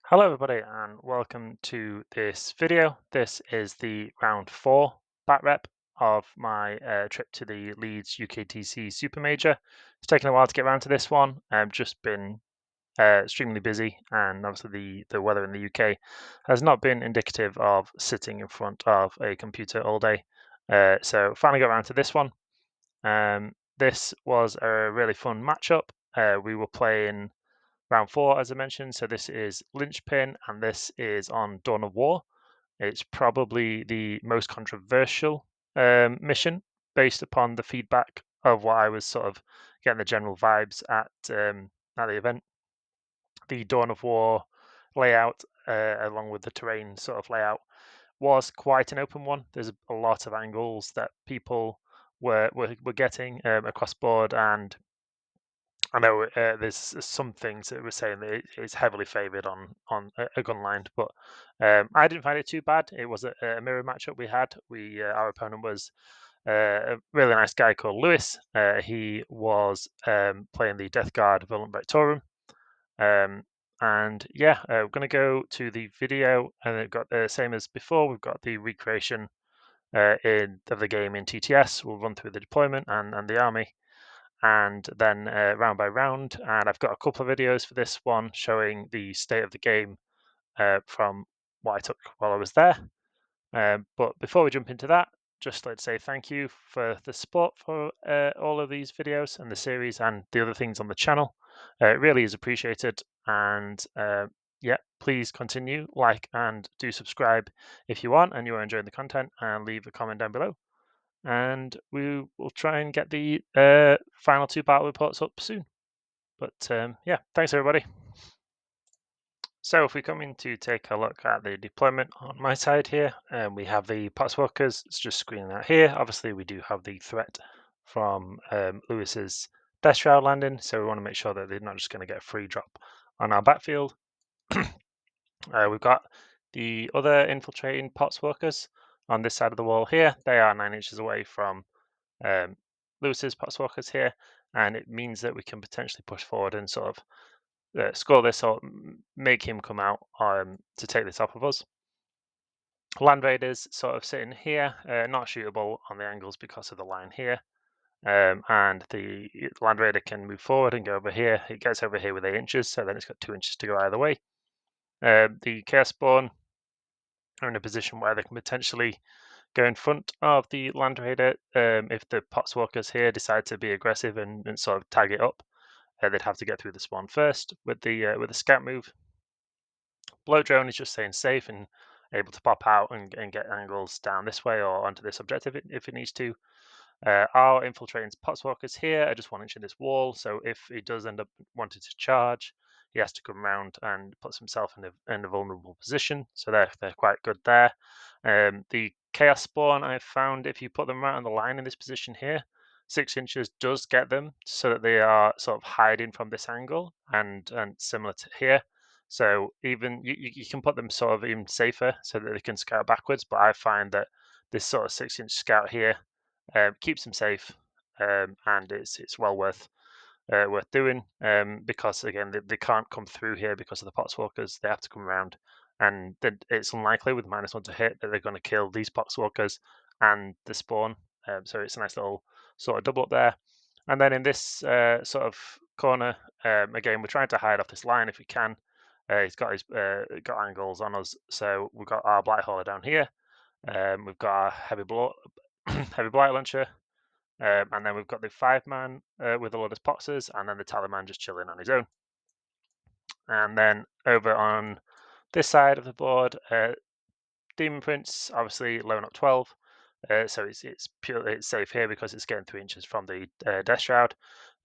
Hello everybody and welcome to this video. This is the round 4 bat rep of my trip to the Leeds UKTC Super Major. It's taken a while to get around to this one. I've just been extremely busy, and obviously the weather in the UK has not been indicative of sitting in front of a computer all day. So finally got around to this one. This was a really fun matchup. We were playing round 4, as I mentioned. So this is Linchpin, and this is on Dawn of War. It's probably the most controversial mission based upon the feedback of what I was sort of getting the general vibes at the event. The Dawn of War layout, along with the terrain sort of layout, was quite an open one. There's a lot of angles that people were getting across board, and I know there's some things that were saying that it's heavily favoured on a gun line, but I didn't find it too bad. It was a mirror matchup we had. Our opponent was a really nice guy called Lewis. He was playing the Death Guard Virulent Vectorium. And yeah, we're going to go to the video, and it got the same as before. We've got the recreation of the game in TTS. We'll run through the deployment and the army, and then round by round. And I've got a couple of videos for this one showing the state of the game from what I took while I was there. But before we jump into that, just like to say thank you for the support for all of these videos and the series and the other things on the channel. It really is appreciated. And yeah, please continue, like, and do subscribe if you want and you are enjoying the content, and leave a comment down below. And we will try and get the final 2 battle reports up soon. But yeah, thanks everybody. So if we come in to take a look at the deployment on my side here, we have the Potswalkers. It's just screening out here. Obviously, we do have the threat from Lewis's Death Shroud landing, so we want to make sure that they're not just going to get a free drop on our backfield. We've got the other infiltrating Potswalkers on this side of the wall here. They are 9 inches away from Lewis's Potswalkers here, and it means that we can potentially push forward and sort of score this or make him come out to take this off of us. Land Raiders sort of sitting here, not shootable on the angles because of the line here. And the Land Raider can move forward and go over here. It gets over here with 8 inches, so then it's got 2 inches to go either way. The Chaos Spawn are in a position where they can potentially go in front of the Land Raider if the Potswalkers here decide to be aggressive and sort of tag it up. They'd have to get through the spawn first with the scout move. Bloat drone is just staying safe and able to pop out and get angles down this way or onto this objective if it needs to. Our infiltrating Potswalkers here are just 1 inch in this wall, so if he does end up wanting to charge, he has to come around and puts himself in a vulnerable position. So they're quite good there. The Chaos Spawn, I've found if you put them right on the line in this position here, 6 inches does get them so that they are sort of hiding from this angle and similar to here. So even you can put them sort of even safer so that they can scout backwards. But I find that this sort of 6-inch scout here keeps them safe, and it's well worth doing because again they can't come through here because of the Potswalkers. They have to come around, and it's unlikely with -1 to hit that they're going to kill these Potswalkers and the spawn. So it's a nice little sort of double up there. And then in this sort of corner, again we're trying to hide off this line if we can. He's got got angles on us, so we've got our Blight Hauler down here. We've got our heavy blight launcher, and then we've got the 5-man with a lot of boxes, and then the Taliban just chilling on his own. And then over on this side of the board, Demon Prince obviously low up 12, so it's safe here because it's getting 3 inches from the Death Shroud.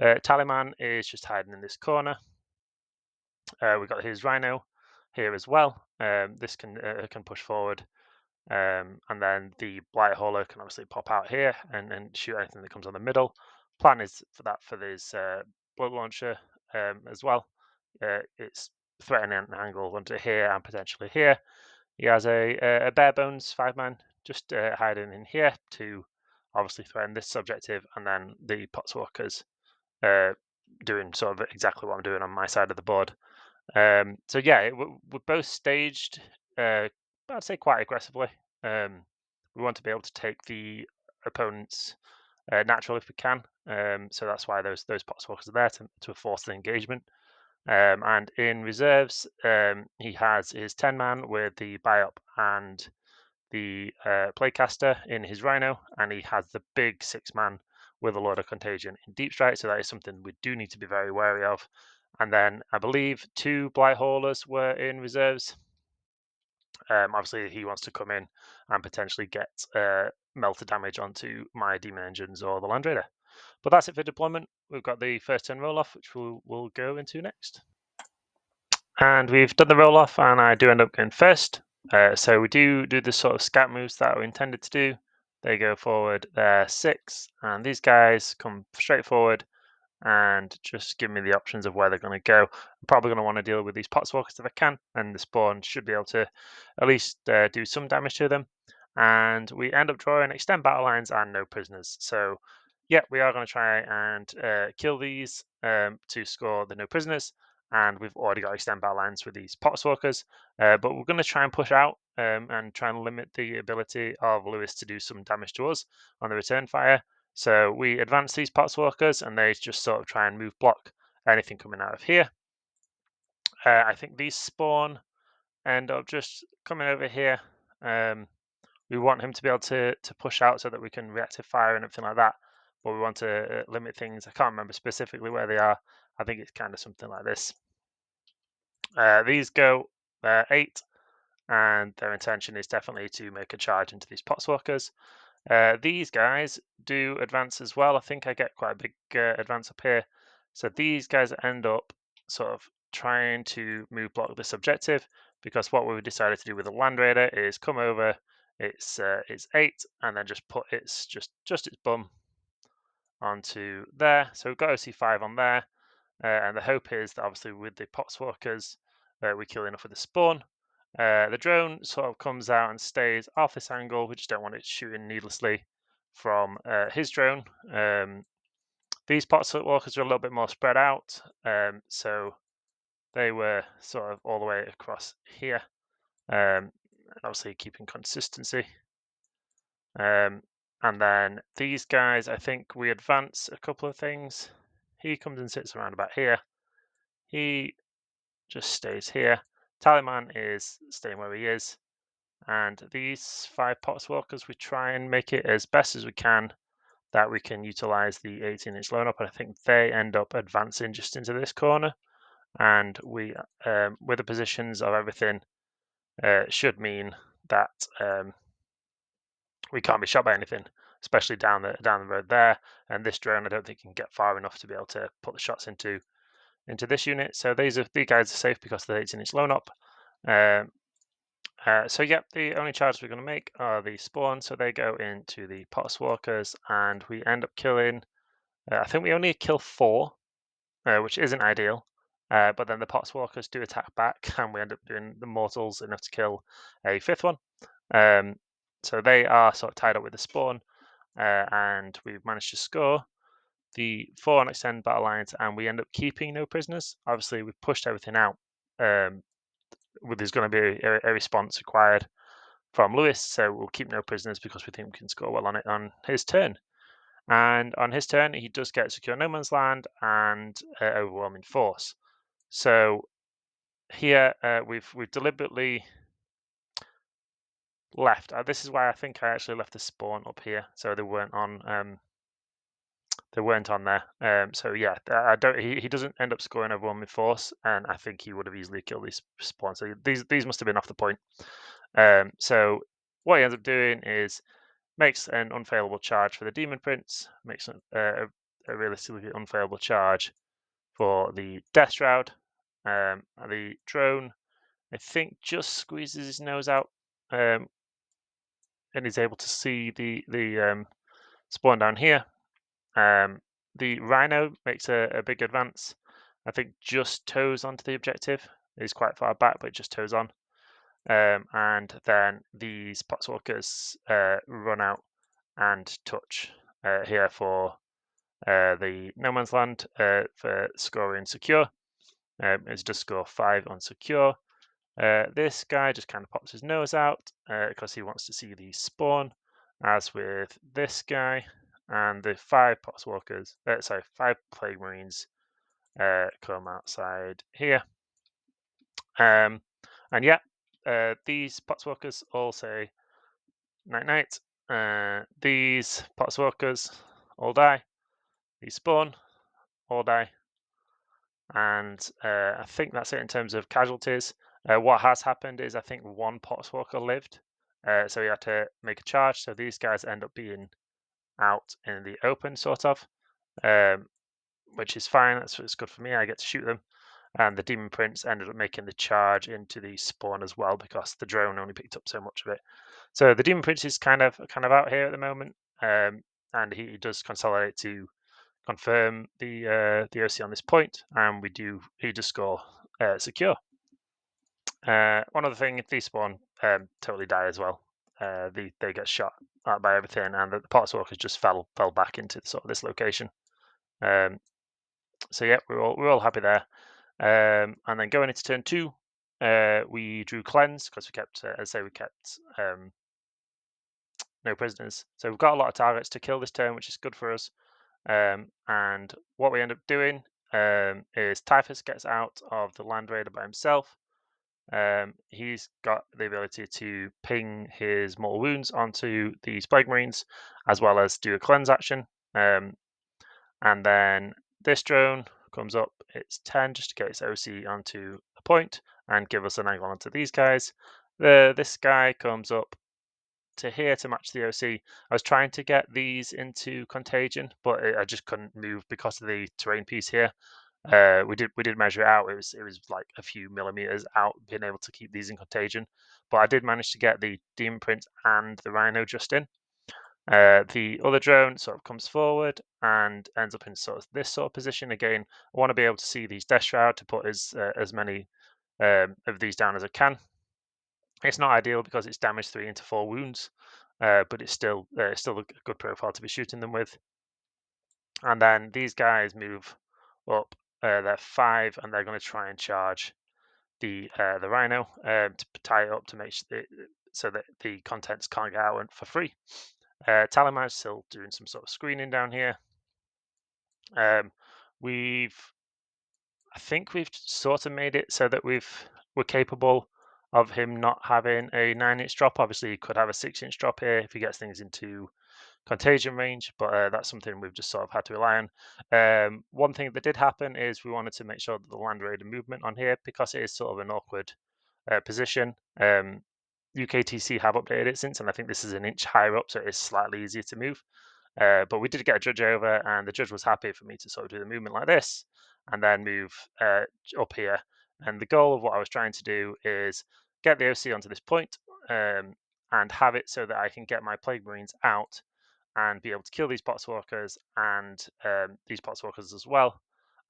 Taliban is just hiding in this corner. We've got his Rhino here as well. This can push forward. And then the Blight Hauler can obviously pop out here and shoot anything that comes on the middle. Plan is for this blood launcher as well. It's threatening an angle onto here and potentially here. He has a bare bones 5-man just hiding in here to obviously threaten this objective, and then the Potswalkers doing sort of exactly what I'm doing on my side of the board. So yeah, we're both staged. I'd say quite aggressively. We want to be able to take the opponent's natural if we can. So that's why those potswalkers are there to force the engagement. And in reserves, he has his 10-man with the Biop and the Playcaster in his Rhino, and he has the big 6-man with a load of Contagion in Deep Strike. So that is something we do need to be very wary of. And then I believe 2 Blight Haulers were in reserves. Obviously, he wants to come in and potentially get melter damage onto my Demon Engines or the Land Raider. But that's it for deployment. We've got the first turn roll off, which we'll go into next. And we've done the roll off, and I do end up going first. So we do the sort of scout moves that we're intended to do. They go forward, they're 6, and these guys come straight forward and just give me the options of where they're going to go. I'm probably going to want to deal with these Potswalkers if I can, and the spawn should be able to at least do some damage to them. And we end up drawing extend battle lines and no prisoners. So yeah, we are going to try and kill these to score the no prisoners. And we've already got extend battle lines with these Potswalkers. But we're going to try and push out and try and limit the ability of Lewis to do some damage to us on the return fire. So we advance these Potswalkers, and they just sort of try and move block anything coming out of here. I think these spawn end up just coming over here. We want him to be able to push out so that we can reactive fire and everything like that. But we want to limit things. I can't remember specifically where they are. I think it's kind of something like this. These go 8, and their intention is definitely to make a charge into these Potswalkers. These guys do advance as well. I think I get quite a big advance up here. So these guys end up sort of trying to move block this objective, because what we've decided to do with the Land Raider is come over, it's 8, and then just put its just its bum onto there. So we've got OC5 on there, and the hope is that obviously with the Potswalkers, we kill enough of the spawn. The drone sort of comes out and stays off this angle. We just don't want it shooting needlessly from his drone. These Potswalkers are a little bit more spread out, so they were sort of all the way across here, and obviously keeping consistency. And then these guys, I think we advance a couple of things. He comes and sits around about here. He just stays here. Taliman is staying where he is. And these 5 Potswalkers, we try and make it as best as we can that we can utilize the 18-inch loan up. And I think they end up advancing just into this corner. And we, with the positions of everything, should mean that we can't be shot by anything, especially down the road there. And this drone, I don't think can get far enough to be able to put the shots into this unit. So these guys are safe because of the 18-inch loan up. So yep, the only charges we're going to make are the spawn, so they go into the Potswalkers, and we end up killing. I think we only kill 4, which isn't ideal. But then the Potswalkers do attack back, and we end up doing the mortals enough to kill a 5th one. So they are sort of tied up with the spawn, and we've managed to score the 4 on extend battle lines, and we end up keeping no prisoners. Obviously, we've pushed everything out. There's going to be a response required from Lewis, so we'll keep no prisoners because we think we can score well on it on his turn. And on his turn, he does get secure no man's land and overwhelming force. So here we've deliberately left. This is why I think I actually left the spawn up here, so they weren't on. They weren't on there. So yeah, I don't. He doesn't end up scoring overwhelming force, and I think he would have easily killed these spawns. So these must have been off the point. So what he ends up doing is makes an unfailable charge for the Demon Prince, makes a realistically unfailable charge for the Death Shroud. The drone, I think, just squeezes his nose out and is able to see the spawn down here. The Rhino makes a big advance. I think just toes onto the objective. He's quite far back, but just toes on. And then these Potswalkers run out and touch here for the no man's land for scoring secure. It's just score 5 on secure. This guy just kind of pops his nose out because he wants to see the spawn, as with this guy. And the 5 poxwalkers, 5 plague marines come outside here. And yeah, these poxwalkers all say night night. These poxwalkers all die. These spawn, all die. And I think that's it in terms of casualties. What has happened is I think one poxwalker lived, so he had to make a charge. So these guys end up being out in the open, sort of, which is fine. It's good for me. I get to shoot them. And the Demon Prince ended up making the charge into the spawn as well because the drone only picked up so much of it. So the Demon Prince is kind of out here at the moment, and he does consolidate to confirm the OC on this point, and he does score secure. One other thing, if these spawn totally die as well. They get shot at by everything, and the poxwalkers just fell back into sort of this location. So yeah, we're all happy there. And then going into turn 2, we drew cleanse because we kept, no prisoners. So we've got a lot of targets to kill this turn, which is good for us. And what we end up doing is Typhus gets out of the Land Raider by himself. He's got the ability to ping his mortal wounds onto these Plague Marines, as well as do a cleanse action. And then this drone comes up, it's 10 just to get its OC onto a point and give us an angle onto these guys. This guy comes up to here to match the OC. I was trying to get these into contagion, but I just couldn't move because of the terrain piece here. We did measure it out. It was like a few millimeters out, being able to keep these in contagion. But I did manage to get the Demon Prince and the Rhino just in. The other drone sort of comes forward and ends up in sort of this sort of position again. I want to be able to see these Death Shroud to put as many of these down as I can. It's not ideal because it's damage 3 into 4 wounds, but it's still a good profile to be shooting them with. And then these guys move up. They're 5, and they're going to try and charge the Rhino to tie it up to make so that the contents can't get out for free. Talamar's still doing some sort of screening down here. I think we've sort of made it so that we're capable of him not having a 9-inch drop. Obviously, he could have a 6-inch drop here if he gets things into contagion range, but that's something we've just sort of had to rely on. One thing that did happen is we wanted to make sure that the Land Raider movement on here, because it is sort of an awkward position. UKTC have updated it since, and I think this is an inch higher up, so it is slightly easier to move. But we did get a judge over, and the judge was happy for me to sort of do the movement like this, and then move up here. And the goal of what I was trying to do is get the OC onto this point, and have it so that I can get my Plague Marines out and be able to kill these poxwalkers and these poxwalkers as well,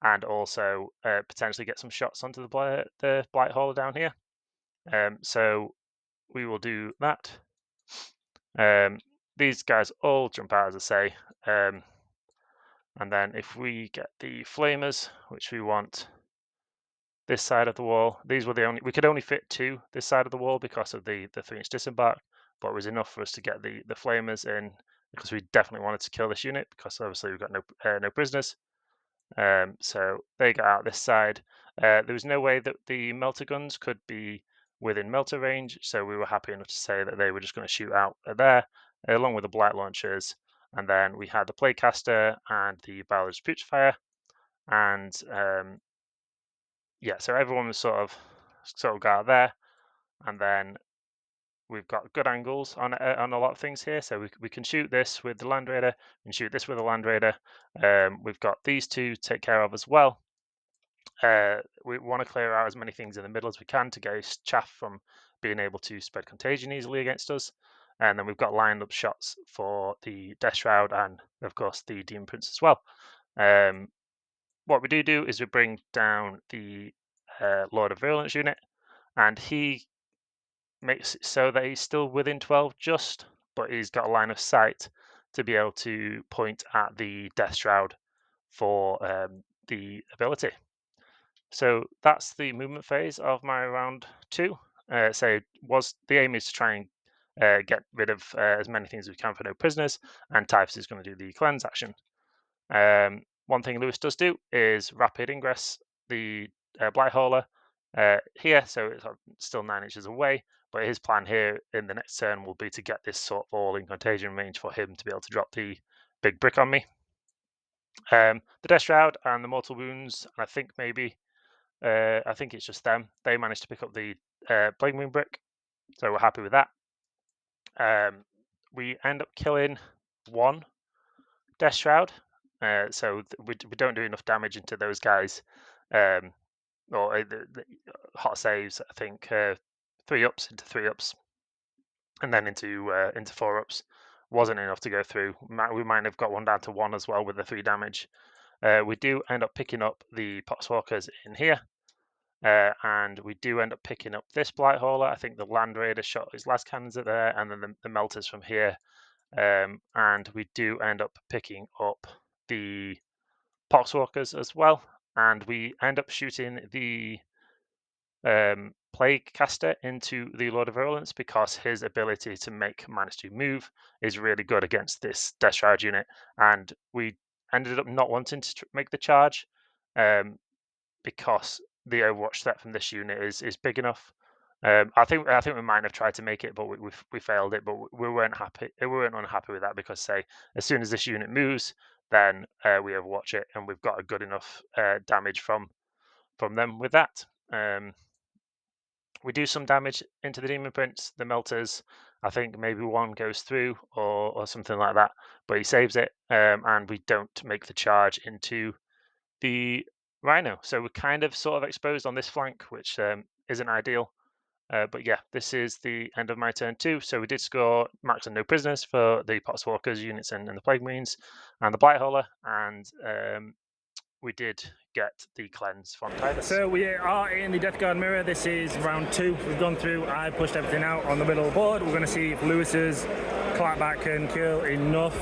and also potentially get some shots onto the Blight Hauler down here. So we will do that. These guys all jump out, as I say. And then if we get the flamers, which we want this side of the wall, these were we could only fit 2 this side of the wall because of the 3-inch disembark, but it was enough for us to get the flamers in because we definitely wanted to kill this unit because obviously we've got no prisoners. So they got out this side. There was no way that the melter guns could be within melter range, so we were happy enough to say that they were just going to shoot out there, along with the blight launchers. And then we had the Plaguecaster and the Ballard's Putrefier, and yeah, so everyone was sort of got out there, and then we've got good angles on a lot of things here. So we can shoot this with the Land Raider, we can shoot this with the Land Raider. We've got these two to take care of as well. We want to clear out as many things in the middle as we can to get chaff from being able to spread contagion easily against us. And then we've got lined up shots for the Death Shroud and, of course, the Demon Prince as well. What we do is we bring down the Lord of Virulence unit, and he makes it so that he's still within 12 just, but he's got a line of sight to be able to point at the Death Shroud for the ability. so that's the movement phase of my round 2. So the aim is to try and get rid of as many things as we can for no prisoners, and Typhus is going to do the cleanse action. One thing Lewis does do is rapid ingress the Blight Hauler here, so it's still 9 inches away, but his plan here in the next turn will be to get this sort of all in contagion range for him to be able to drop the big brick on me. The Death Shroud and the Mortal Wounds, and I think maybe I think it's just them. They managed to pick up the Plague Moon Brick, so we're happy with that. We end up killing one Death Shroud, so we don't do enough damage into those guys. Or the hot saves, I think 3 ups into 3 ups, and then into 4 ups wasn't enough to go through. We might have got one down to 1 as well with the 3 damage. We do end up picking up the Poxwalkers in here. And we do end up picking up this Blight Hauler. I think the Land Raider shot his last cannons at there, and then the Melters from here. And we do end up picking up the Poxwalkers as well. And we end up shooting the Plague Caster into the Lord of Virulence because his ability to make -2 move is really good against this Death Shroud unit. And we ended up not wanting to make the charge because the Overwatch threat from this unit is big enough. I think we might have tried to make it, but we failed it. But we weren't happy. We weren't unhappy with that because, say, as soon as this unit moves, then we Overwatch it, and we've got a good enough damage from them with that. We do some damage into the Demon Prince, the Melters. I think maybe one goes through or something like that, but he saves it, and we don't make the charge into the Rhino. So we're kind of sort of exposed on this flank, which isn't ideal. But yeah, this is the end of my turn 2. So we did score max and no prisoners for the Poxwalkers units and the Plague Marines and the Blight Hauler, and we did get the cleanse from Typhus. So we are in the Death Guard mirror. This is round 2. We've gone through. I pushed everything out on the middle of the board. We're going to see if Lewis's clapback can kill enough.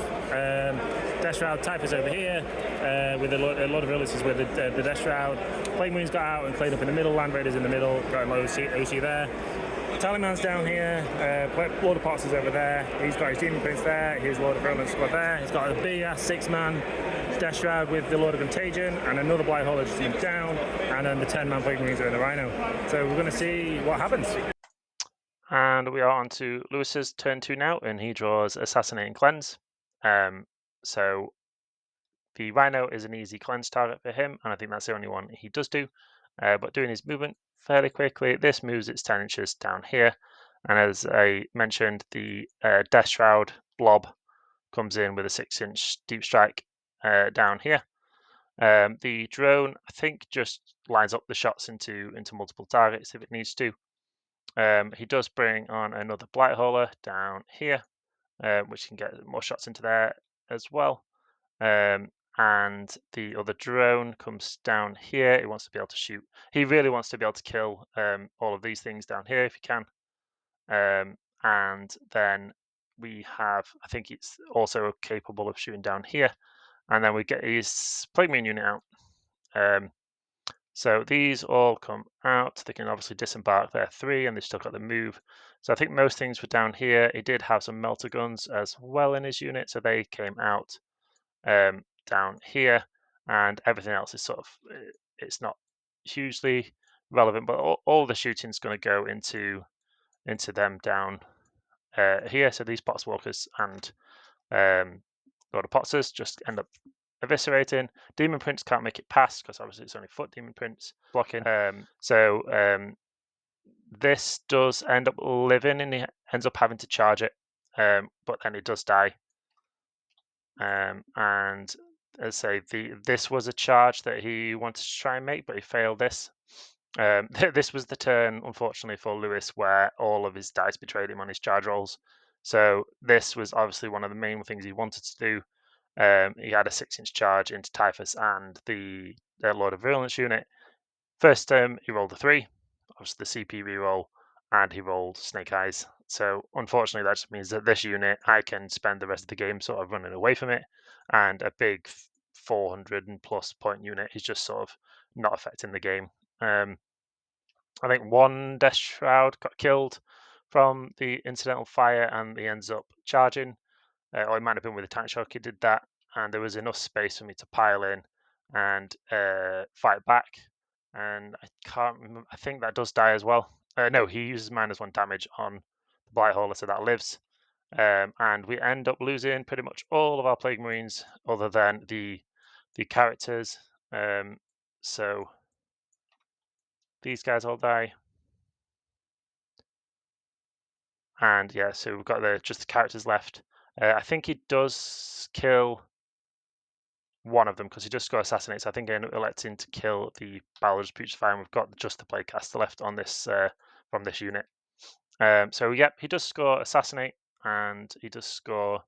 Death Shroud Typhus over here with a lot of Virulence with the Death Shroud. Plague Moon's got out and played up in the middle. Land Raiders in the middle. Got a low OC there. Tallyman's down here. Lord of Pots is over there. He's got his Demon Prince there. His Lord of Virulence squad there. He's got a big ass 6-man Death Shroud with the Lord of Contagion and another Blight Hauler just down, and then the 10-man Plague Marines are in the Rhino. So we're going to see what happens. And we are on to Lewis's turn 2 now, and he draws Assassinating Cleanse. So the Rhino is an easy cleanse target for him, and I think that's the only one he does do. But doing his movement fairly quickly, this moves its 10 inches down here. And as I mentioned, the Death Shroud blob comes in with a 6-inch deep strike down here. The drone, I think, just lines up the shots into multiple targets if it needs to. He does bring on another Blight Hauler down here, which can get more shots into there as well. And the other drone comes down here. He wants to be able to shoot. He really wants to be able to kill all of these things down here if he can. And then we have, I think it's also capable of shooting down here. And then we get his Plague Marine unit out. So these all come out. They can obviously disembark there 3, and they've still got the move. So I think most things were down here. He did have some melter guns as well in his unit, so they came out down here, and everything else is sort of, it's not hugely relevant, but all the shooting's going to go into them down here. So these Poxwalkers and Lord of Potsers just end up eviscerating. Demon Prince can't make it past because obviously it's only foot Demon Prince blocking. This does end up living, and he ends up having to charge it, but then it does die. And as I say, this was a charge that he wanted to try and make, but he failed this. This was the turn, unfortunately, for Lewis where all of his dice betrayed him on his charge rolls. So this was obviously one of the main things he wanted to do. He had a 6-inch charge into Typhus and the Lord of Virulence unit. First turn, he rolled a 3, obviously the CP reroll, and he rolled Snake Eyes. So unfortunately, that just means that this unit, I can spend the rest of the game sort of running away from it, and a big 400 and plus point unit is just sort of not affecting the game. I think one Death Shroud got killed from the incidental fire, and he ends up charging. Or it might have been with the tank shock he did that, and there was enough space for me to pile in and fight back. And I can't remember. I think that does die as well. No, he uses -1 damage on the Blight Hauler, so that lives. And we end up losing pretty much all of our Plague Marines, other than the characters. So these guys all die. And yeah, so we've got just the characters left. I think he does kill one of them because he just got assassinated. So I think I end up electing to kill the Balor's Putrefy, and we've got just the Plaguecaster left on this from this unit. So yep, he does score assassinate, and he does score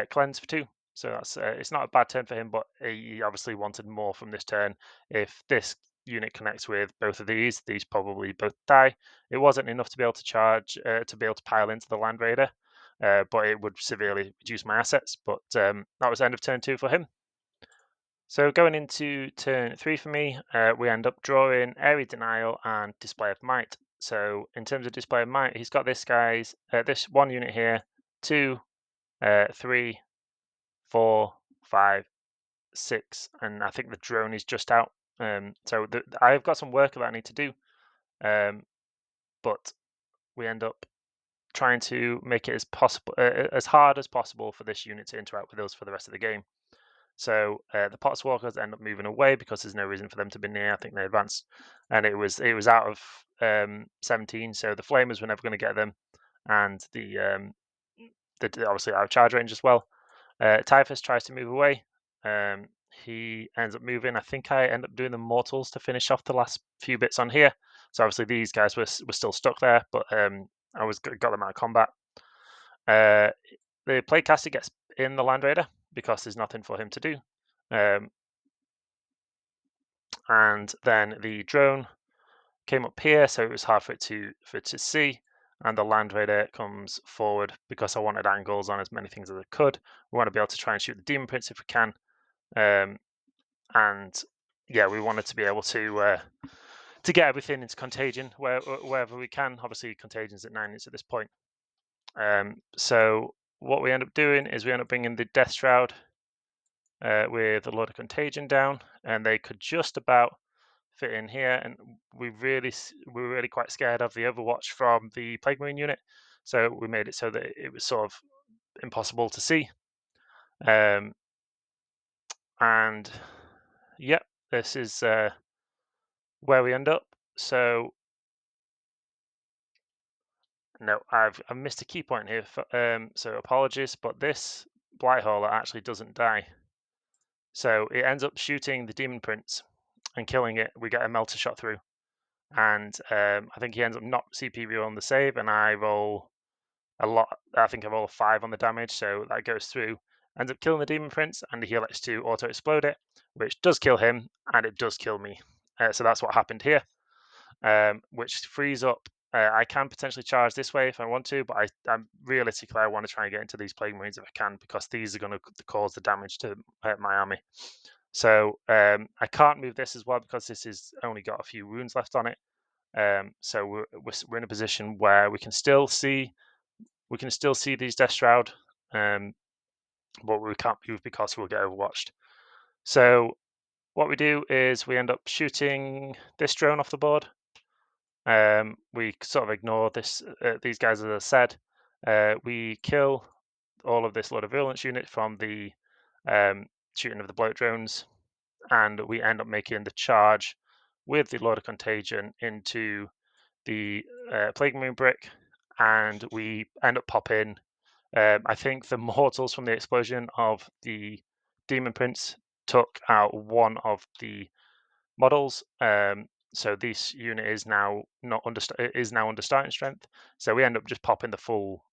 cleanse for 2. So that's it's not a bad turn for him, but he obviously wanted more from this turn. If this unit connects with both of these probably both die. It wasn't enough to be able to charge, to be able to pile into the Land Raider, but it would severely reduce my assets. But that was end of turn 2 for him. So going into turn 3 for me, we end up drawing Area Denial and Display of Might. So in terms of Display of Might, he's got this one unit here, 2, 3, 4, 5, 6, and I think the drone is just out. So I've got some work that I need to do, but we end up trying to make it as hard as possible for this unit to interact with us for the rest of the game. So the Potswalkers end up moving away because there's no reason for them to be near. I think they advanced, and it was out of 17. So the Flamers were never going to get them, and the obviously out of charge range as well. Typhus tries to move away. He ends up moving. I think I end up doing the Mortals to finish off the last few bits on here. So obviously these guys were still stuck there, but I got them out of combat. The Plaguecaster gets in the Land Raider because there's nothing for him to do. And then the drone came up here, so it was hard for it to see. And the Land Raider comes forward because I wanted angles on as many things as I could. We want to be able to try and shoot the Demon Prince if we can. And yeah, we wanted to be able to get everything into contagion wherever we can. Obviously, contagin's at 9 inches at this point. So what we end up doing is we end up bringing the Death Shroud with a lot of contagion down, and they could just about fit in here. And we were really quite scared of the Overwatch from the Plague Marine unit, so we made it so that it was sort of impossible to see. And yep, this is where we end up. So no, I've missed a key point here. So apologies, but this Blight Hauler actually doesn't die. So it ends up shooting the Demon Prince and killing it. We get a melter shot through, and I think he ends up not CP on the save, and I roll a lot. I think I roll a 5 on the damage, so that goes through. Ends up killing the Demon Prince, and he elects to auto explode it, which does kill him, and it does kill me. So that's what happened here, which frees up. I can potentially charge this way if I want to, but I'm realistically I want to try and get into these Plague Marines if I can, because these are going to cause the damage to my army. So I can't move this as well because this has only got a few wounds left on it. So we're in a position where we can still see these Death Shroud, but we can't move because we'll get overwatched. So what we do is we end up shooting this drone off the board. We sort of ignore these guys, as I said. We kill all of this lot of Virulence unit from the shooting of the bloat drones, and we end up making the charge with the Lord of Contagion into the Plague Marine brick, and we end up popping. I think the mortals from the explosion of the Demon Prince took out one of the models. So this unit is now not under starting strength. So we end up just popping the full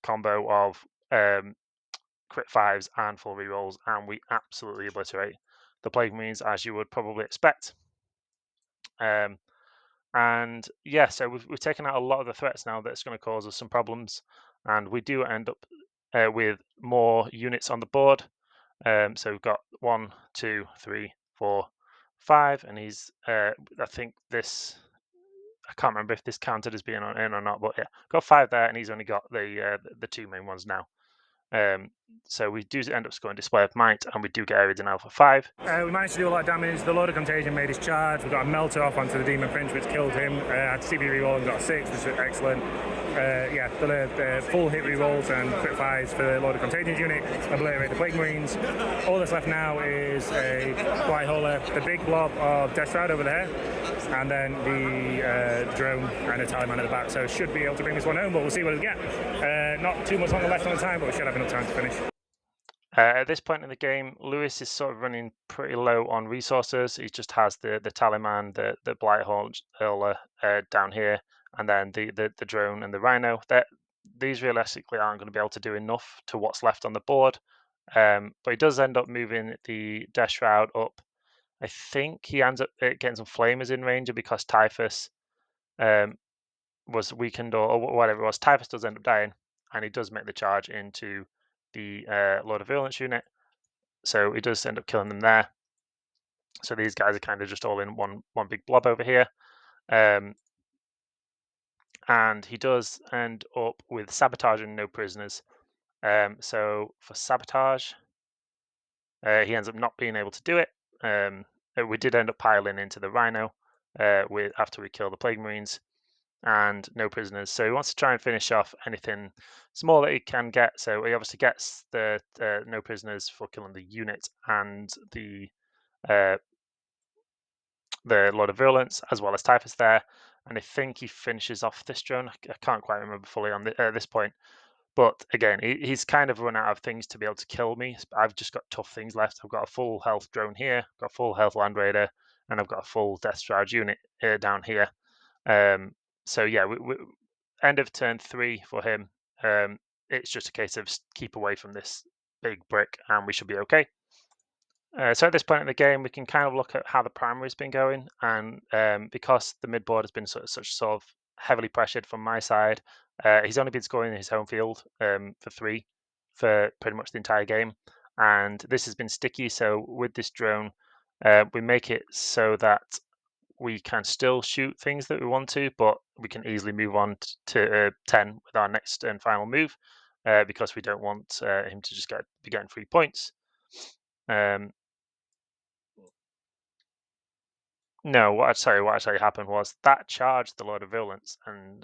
combo of crit 5s and full rerolls, and we absolutely obliterate the Plague Marines, as you would probably expect. And yeah, so we've taken out a lot of the threats now that's going to cause us some problems, and we do end up with more units on the board. So we've got 1, 2, 3, 4, 5, and he's I think this, I can't remember if this counted as being in or not, but yeah, got 5 there, and he's only got the 2 main ones now. So we do end up scoring Display of Might, and we do get Arid in Alpha 5. We managed to do a lot of damage. The Lord of Contagion made his charge. We got a melter off onto the Demon Prince, which killed him. Had CP reroll and got 6, which was excellent. Yeah, the full hit rerolls and crit fires for the Lord of Contagion unit. Obliterate the Plague Marines. All that's left now is a Blight Hauler, the big blob of Death Shroud over there, and then the drone and a Taliban at the back. So should be able to bring this one home, but we'll see what we get. Not too much longer left on the time, but we should have enough time to finish. At this point in the game, Lewis is sort of running pretty low on resources. He just has the Taliban, the Blight Hauler down here, and then the drone and the Rhino. These realistically aren't going to be able to do enough to what's left on the board. But he does end up moving the Death Shroud up. I think he ends up getting some Flamers in range because Typhus was weakened or whatever it was. Typhus does end up dying, and he does make the charge into the Lord of Virulence unit. So he does end up killing them there. So these guys are kind of just all in one big blob over here. And he does end up with Sabotage and no prisoners. So for Sabotage, he ends up not being able to do it. We did end up piling into the Rhino after we kill the Plague Marines, and no prisoners. So he wants to try and finish off anything small that he can get. So he obviously gets the no prisoners for killing the unit and the Lord of Virulence, as well as Typhus there. And I think he finishes off this drone. I can't quite remember fully on this point. But again, he's kind of run out of things to be able to kill me. I've just got tough things left. I've got a full health drone here, got a full health Land Raider, and I've got a full Death Shroud unit down here. So yeah, we end of turn 3 for him. It's just a case of keep away from this big brick, and we should be okay. So at this point in the game, we can kind of look at how the primary's been going, and because the mid board has been such sort of heavily pressured from my side, he's only been scoring in his home field for 3 for pretty much the entire game, and this has been sticky. So with this drone, we make it so that we can still shoot things that we want to, but we can easily move on to 10 with our next and final move because we don't want him to just be getting 3 points. No, what actually happened was that charged the Lord of Virulence and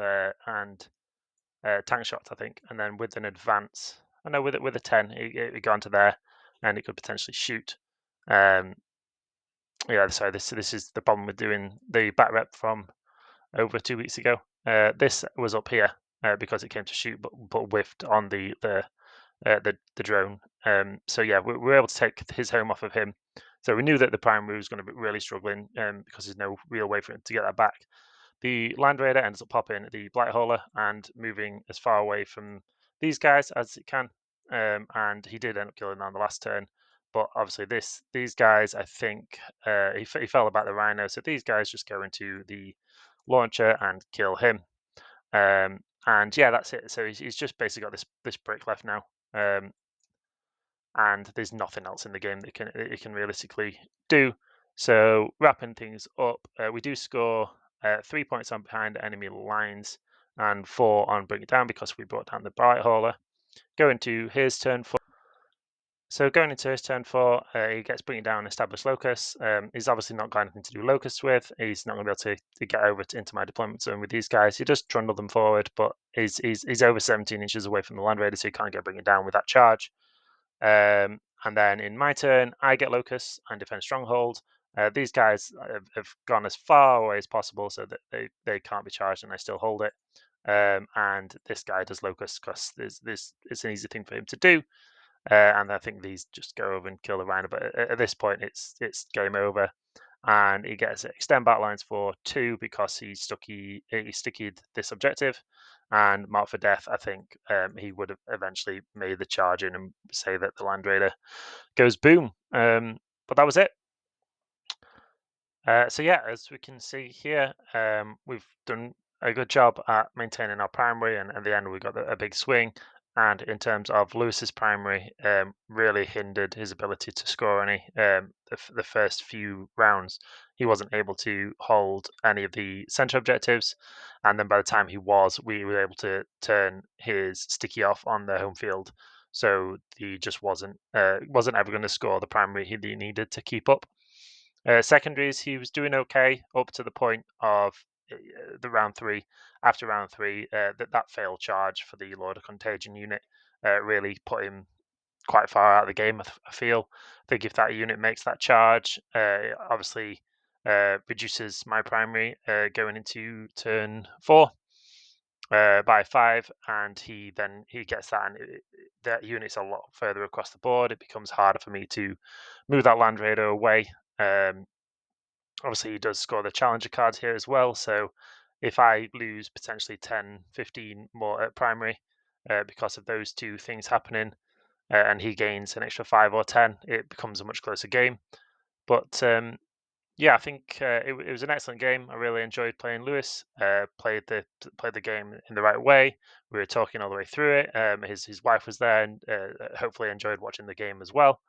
tank shots, I think, and then with an advance, I know with a 10, it got into there, and it could potentially shoot. Yeah, so this is the problem with doing the bat rep from over 2 weeks ago. This was up here because it came to shoot, but whiffed on the drone. So yeah, we were able to take his home off of him. So we knew that the primary was going to be really struggling because there's no real way for him to get that back. The Land Raider ends up popping the Blight Hauler and moving as far away from these guys as it can. And he did end up killing on the last turn. But obviously these guys, I think he fell about the Rhino. So these guys just go into the launcher and kill him. And yeah, that's it. So he's just basically got this brick left now. And there's nothing else in the game that it can realistically do. So wrapping things up, we do score 3 points on behind enemy lines and 4 on bring it down because we brought down the Blight Hauler. Going to his turn 4. So going into his turn 4, he gets bringing down established locus. He's obviously not got anything to do locust with. He's not going to be able to get over into my deployment zone with these guys. He does trundle them forward, but he's over 17 inches away from the Land Raider, so he can't get bringing down with that charge. And then in my turn, I get locus and defend stronghold. These guys have gone as far away as possible so that they can't be charged, and I still hold it. And this guy does locus because it's an easy thing for him to do. And I think these just go over and kill the Rhino. But at this point, it's game over, and he gets extend battle lines for 2 because he stickied this objective. And Mark for Death, I think he would have eventually made the charge in and say that the Land Raider goes boom. But that was it. So yeah, as we can see here, we've done a good job at maintaining our primary, and at the end we got a big swing. And in terms of Lewis's primary, really hindered his ability to score any. The first few rounds, he wasn't able to hold any of the center objectives, and then by the time we were able to turn his sticky off on the home field. So he just wasn't ever going to score the primary he needed to keep up. Secondaries, he was doing okay up to the point of the round three. After round three, that failed charge for the Lord of Contagion unit really put him quite far out of the game. I feel. I think if that unit makes that charge, it obviously reduces my primary going into turn 4 by 5, and he gets that, and that unit's a lot further across the board. It becomes harder for me to move that land raider away. Obviously, he does score the challenger cards here as well. So if I lose potentially 10, 15 more at primary because of those two things happening, and he gains an extra 5 or 10, it becomes a much closer game. But yeah, I think it was an excellent game. I really enjoyed playing Lewis. Played the game in the right way. We were talking all the way through it. His wife was there, and hopefully enjoyed watching the game as well.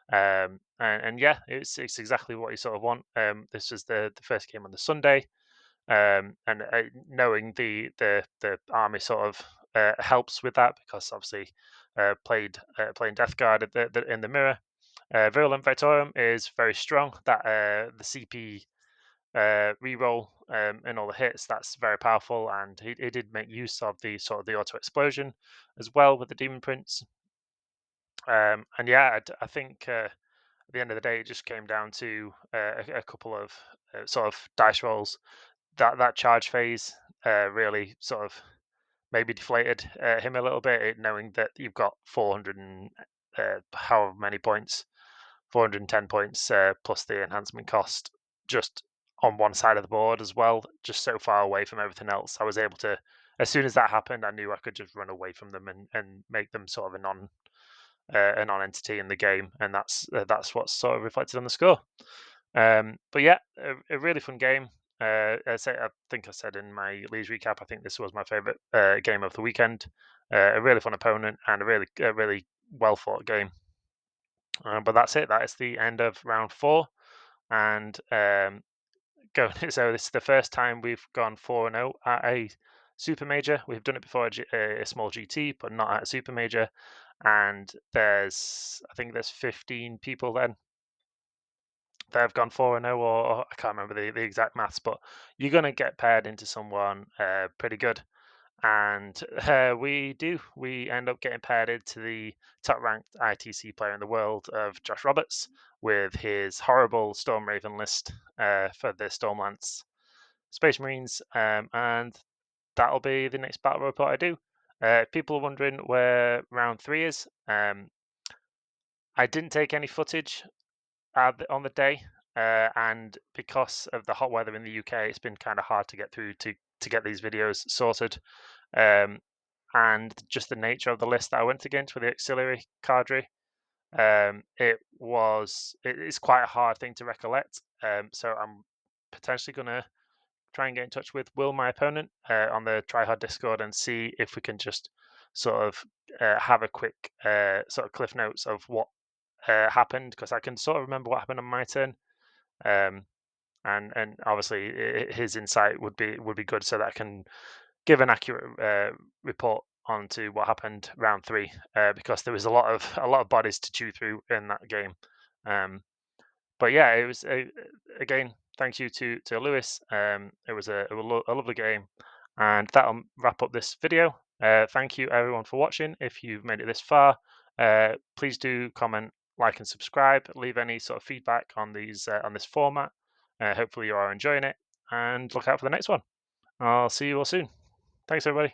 And yeah, it's exactly what you sort of want. This was the first game on the Sunday, and knowing the army sort of helps with that because obviously playing Death Guard in the mirror. Virulent Vectorium is very strong. That the CP reroll and all the hits, that's very powerful, and he did make use of the sort of the auto explosion as well with the Demon Prince. And yeah, I think at the end of the day, it just came down to a couple of sort of dice rolls. That charge phase really sort of maybe deflated him a little bit, knowing that you've got 400 and however many points, 410 points plus the enhancement cost just on one side of the board as well, just so far away from everything else. I was able to, as soon as that happened, I knew I could just run away from them and make them sort of a non-entity in the game, and that's what's sort of reflected on the score. But yeah, a really fun game. I think I said in my Leeds recap, I think this was my favourite game of the weekend. A really fun opponent and a really well fought game. But that's it. That is the end of round 4, and going. So this is the first time we've gone 4-0 at a super major. We've done it before a small GT, but not at a super major. And I think there's 15 people then that have gone 4-0, or I can't remember the exact maths, but you're going to get paired into someone pretty good. And we end up getting paired into the top ranked ITC player in the world of Josh Roberts with his horrible Storm Raven list for the Stormlance Space Marines. And that'll be the next battle report I do. If people are wondering where round 3 is, I didn't take any footage on the day, and because of the hot weather in the UK, it's been kind of hard to get through to get these videos sorted. And just the nature of the list that I went against with the auxiliary cadre, it's quite a hard thing to recollect. So I'm potentially going to try and get in touch with Will, my opponent, on the Tryhard Discord, and see if we can just sort of have a quick sort of cliff notes of what happened, because I can sort of remember what happened on my turn. And obviously his insight would be good, so that I can give an accurate report onto what happened round 3, because there was a lot of bodies to chew through in that game. But yeah, it was again, thank you to Lewis. It was a lovely game, and that'll wrap up this video. Thank you everyone for watching. If you've made it this far, please do comment, like, and subscribe. Leave any sort of feedback on these on this format. Hopefully you are enjoying it, and look out for the next one. I'll see you all soon. Thanks everybody.